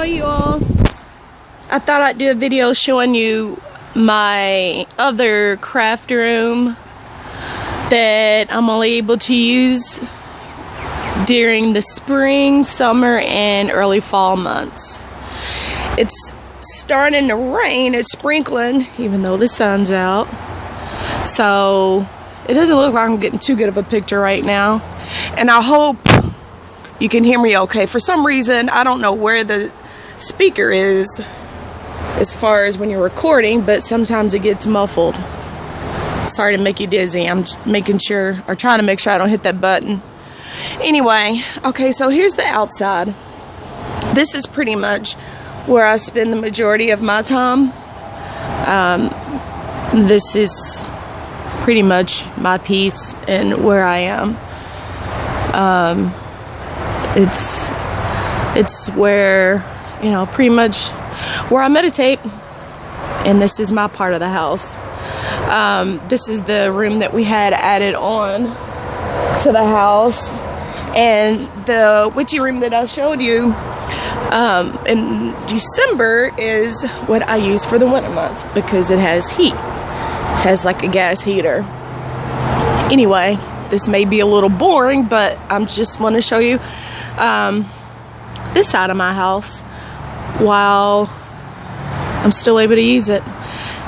Hello you all. I thought I'd do a video showing you my other craft room that I'm only able to use during the spring, summer, and early fall months. It's starting to rain, it's sprinkling, even though the sun's out. So it doesn't look like I'm getting too good of a picture right now. And I hope you can hear me okay. For some reason, I don't know where the speaker is as far as when you're recording, but sometimes it gets muffled. Sorry to make you dizzy. I'm just making sure, or trying to make sure I don't hit that button. Anyway, okay, so here's the outside. This is pretty much where I spend the majority of my time. This is pretty much my piece and where I am. It's where, you know, pretty much where I meditate, and this is my part of the house. This is the room that we had added on to the house, and the witchy room that I showed you in December is what I use for the winter months because it has heat. It has like a gas heater. Anyway, this may be a little boring, but I'm just want to show you this side of my house while I'm still able to use it.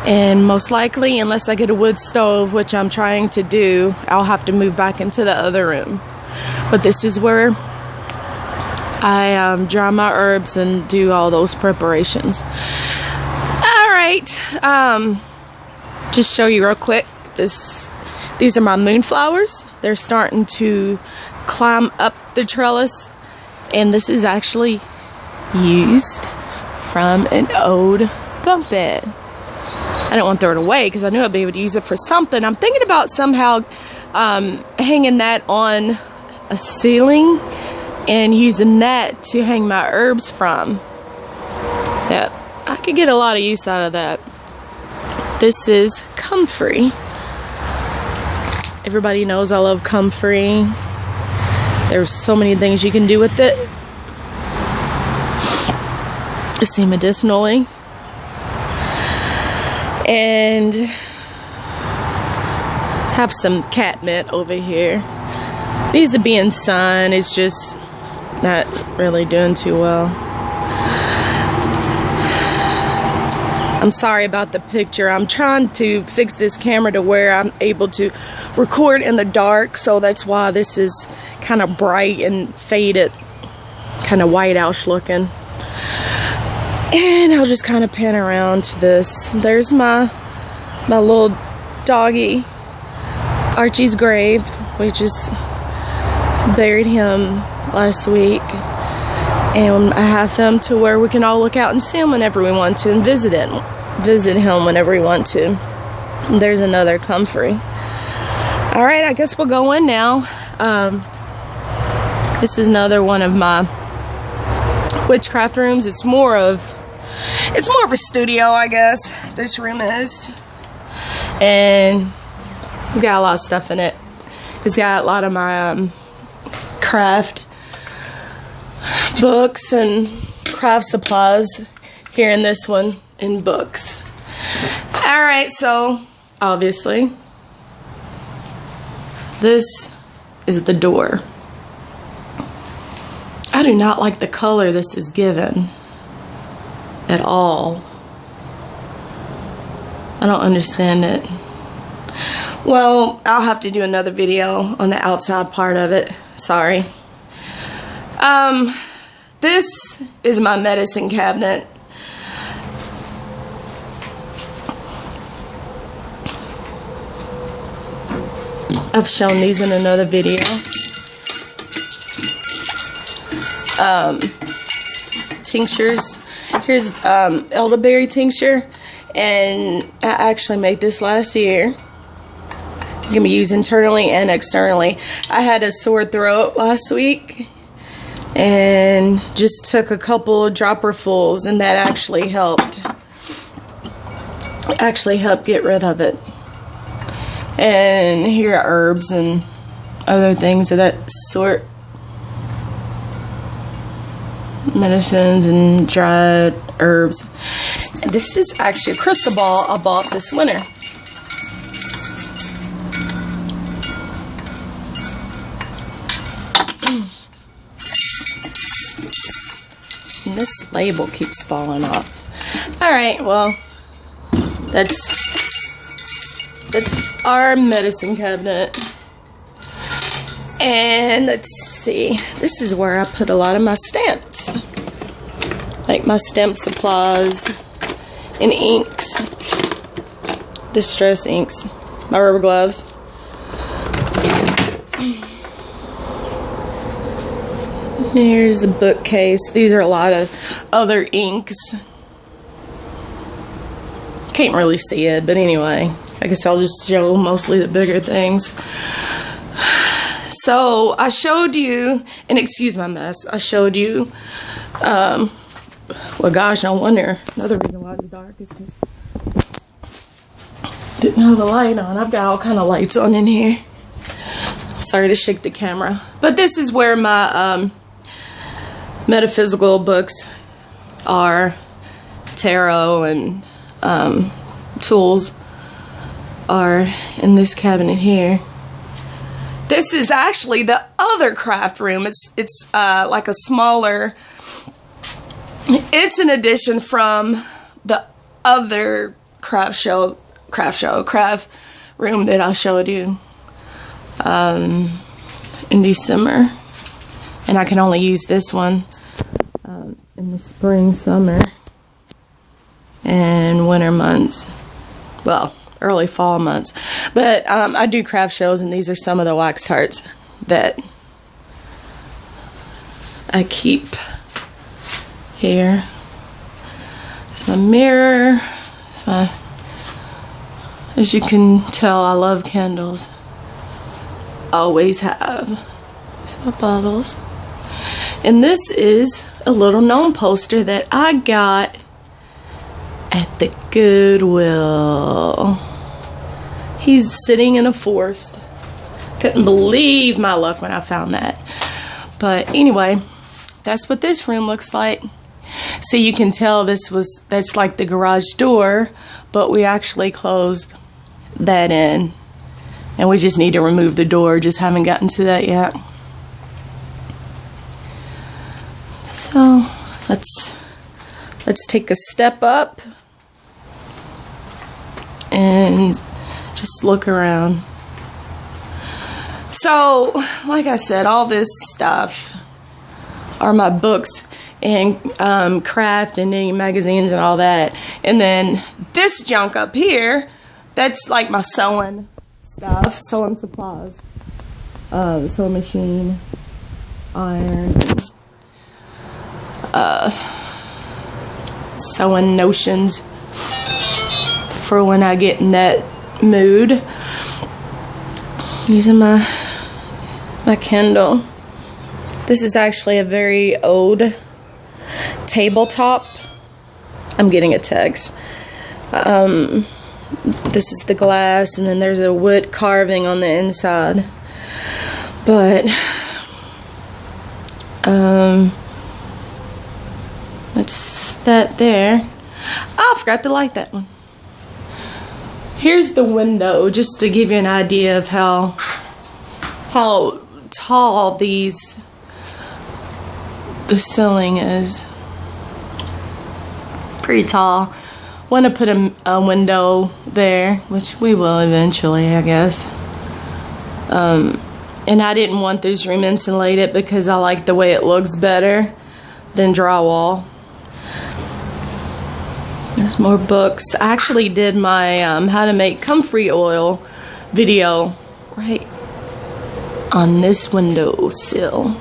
And most likely, unless I get a wood stove, which I'm trying to do, I'll have to move back into the other room. But this is where I dry my herbs and do all those preparations. Alright, just show you real quick. These are my moonflowers. They're starting to climb up the trellis, and this is actually used from an old bunk bed. I didn't want to throw it away because I knew I'd be able to use it for something. I'm thinking about somehow hanging that on a ceiling and using that to hang my herbs from. Yeah, I could get a lot of use out of that. This is comfrey. Everybody knows I love comfrey. There's so many things you can do with it. I see medicinally. And have some catnip over here. Needs to be in sun. It's just not really doing too well. I'm sorry about the picture. I'm trying to fix this camera to where I'm able to record in the dark, so that's why this is kind of bright and faded, kind of white-oush looking. And I'll just kind of pan around to this. There's my little doggy, Archie's grave. We just buried him last week. And I have him to where we can all look out and see him whenever we want to, and visit him whenever we want to. And there's another comfrey. Alright, I guess we'll go in now. This is another one of my witchcraft rooms. It's more of a studio, I guess, this room is. And it's got a lot of stuff in it. It's got a lot of my craft books and craft supplies here in this one, in books. Alright, so obviously this is the door. I do not like the color this is given at all. I don't understand it. Well, I'll have to do another video on the outside part of it. Sorry. This is my medicine cabinet. I've shown these in another video. Tinctures. Here's elderberry tincture, and I actually made this last year. It can be used internally and externally. I had a sore throat last week and just took a couple of dropperfuls, and that actually helped get rid of it. And here are herbs and other things of that sort. medicines and dried herbs. This is actually a crystal ball I bought this winter. And this label keeps falling off. Alright, well, that's our medicine cabinet. And let's see, this is where I put a lot of my stamps. Like my stamp supplies and inks. Distress inks. My rubber gloves. Here's a bookcase. These are a lot of other inks. Can't really see it, but anyway, I guess I'll just show mostly the bigger things. So I showed you, and excuse my mess, I showed you, well gosh, no wonder, another reason why it's dark is because I didn't have a light on. I've got all kind of lights on in here. Sorry to shake the camera. But this is where my metaphysical books are, tarot and tools are in this cabinet here. This is actually the other craft room. It's like a smaller. It's an addition from the other craft room that I showed you in December, and I can only use this one in the spring, summer, and winter months. Well, early fall months. But I do craft shows, and these are some of the wax tarts that I keep here. It's my mirror. It's my, as you can tell, I love candles. Always have. It's my bottles. And this is a little gnome poster that I got at the Goodwill. He's sitting in a forest. Couldn't believe my luck when I found that. But anyway, that's what this room looks like. So you can tell that's like the garage door, but we actually closed that in. And we just need to remove the door. Just haven't gotten to that yet. So let's take a step up and just look around. So, like I said, all this stuff are my books and craft and knitting magazines and all that. And then this junk up here, that's like my sewing stuff, sewing supplies, sewing machine, iron, sewing notions for when I get in that mood. Using my Kindle. This is actually a very old tabletop. I'm getting a text. This is the glass, and then there's a wood carving on the inside. But that's that there. Oh, I forgot to light that one. Here's the window, just to give you an idea of how tall the ceiling is. Pretty tall. Want to put a window there, which we will eventually, I guess. And I didn't want this room insulated because I like the way it looks better than drywall. There's more books. I actually did my how to make comfrey oil video right on this windowsill.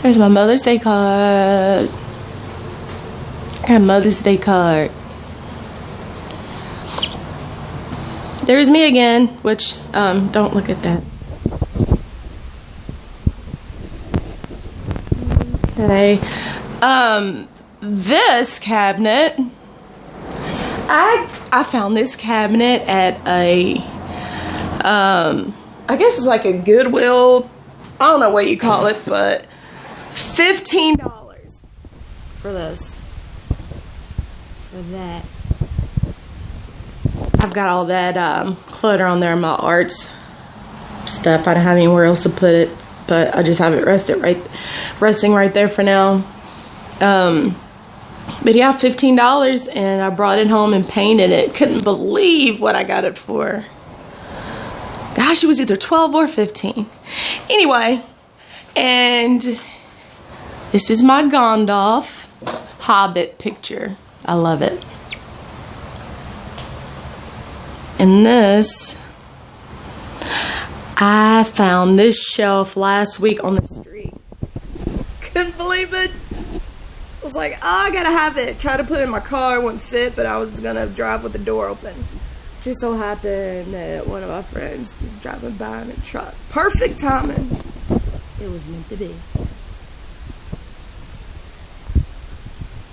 There's my Mother's Day card. I got a Mother's Day card. There's me again, which, don't look at that. Okay. This cabinet, I found this cabinet at a I guess it's like a Goodwill, I don't know what you call it, but $15 for this. For that. I've got all that clutter on there in my arts stuff. I don't have anywhere else to put it, but I just have it resting right there for now. But yeah, $15, and I brought it home and painted it. Couldn't believe what I got it for. Gosh, it was either 12 or 15. Anyway, and this is my Gandalf Hobbit picture. I love it. And this, I found this shelf last week on the street. Couldn't believe it. I was like, oh, I gotta have it. Tried to put it in my car, it wouldn't fit, but I was gonna drive with the door open. Just so happened that one of my friends was driving by in a truck. Perfect timing. It was meant to be.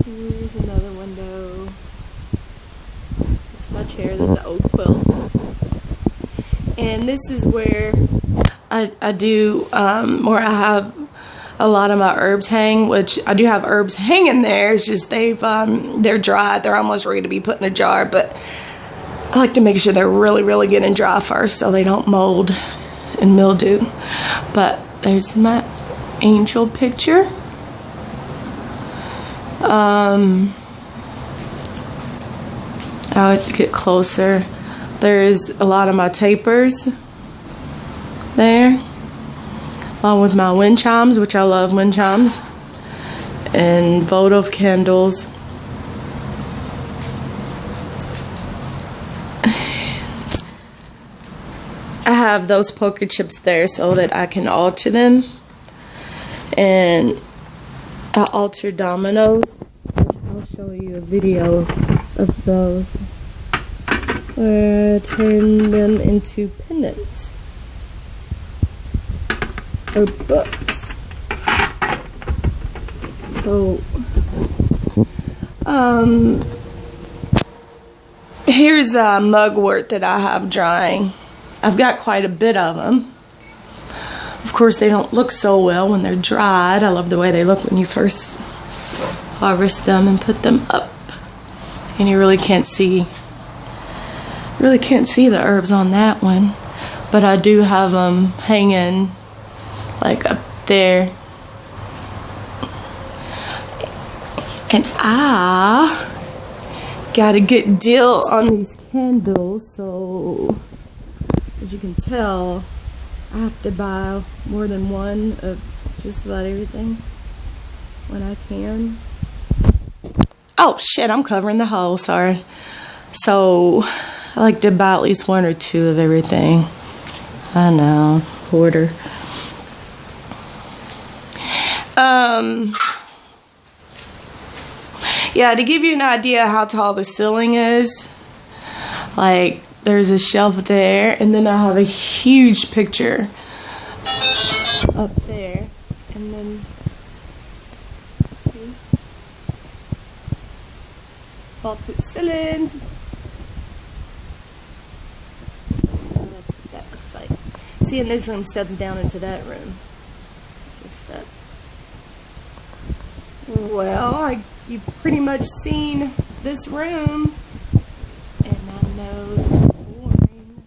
Here's another window. It's my chair, that's an oak quilt. And this is where I do, where I have a lot of my herbs hang, which I do have herbs hanging there. It's just they're dry. They're almost ready to be put in the jar, but I like to make sure they're really, really getting dry first so they don't mold and mildew. But there's my angel picture. I'll get closer. There's a lot of my tapers there, along with my wind chimes, which I love wind chimes, and votive candles. I have those poker chips there so that I can alter them, and I alter dominoes. I'll show you a video of those where I turn them into pendants or books. So, here's a mugwort that I have drying. I've got quite a bit of them. Of course, they don't look so well when they're dried. I love the way they look when you first harvest them and put them up. And you really can't see the herbs on that one. But I do have them hanging like up there. And I got a good deal on these candles, so as you can tell, I have to buy more than one of just about everything when I can. Oh shit, I'm covering the hole, sorry. So I like to buy at least one or two of everything. I know, hoarder. Yeah, to give you an idea how tall the ceiling is, like there's a shelf there, and then I have a huge picture up there, and then see, vaulted ceilings. So that's what that looks like. See, and this room steps down into that room. Just that. Well, you've pretty much seen this room, and I know it's boring.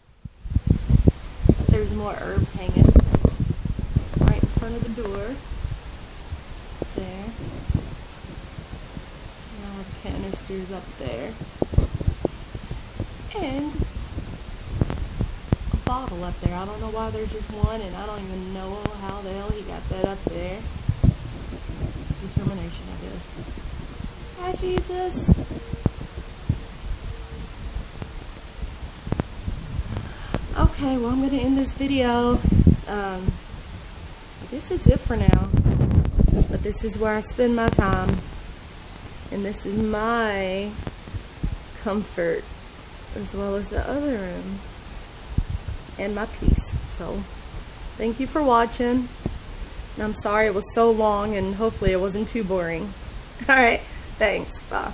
There's more herbs hanging right in front of the door. There. And I have canisters up there. And a bottle up there. I don't know why there's just one, and I don't even know how the hell he got that up there. Determination, I guess. Hi, Jesus. Okay, well, I'm going to end this video. I guess that's it for now. But this is where I spend my time. And this is my comfort, as well as the other room. And my peace. So, thank you for watching. And I'm sorry it was so long, and hopefully it wasn't too boring. Alright, thanks. Bye.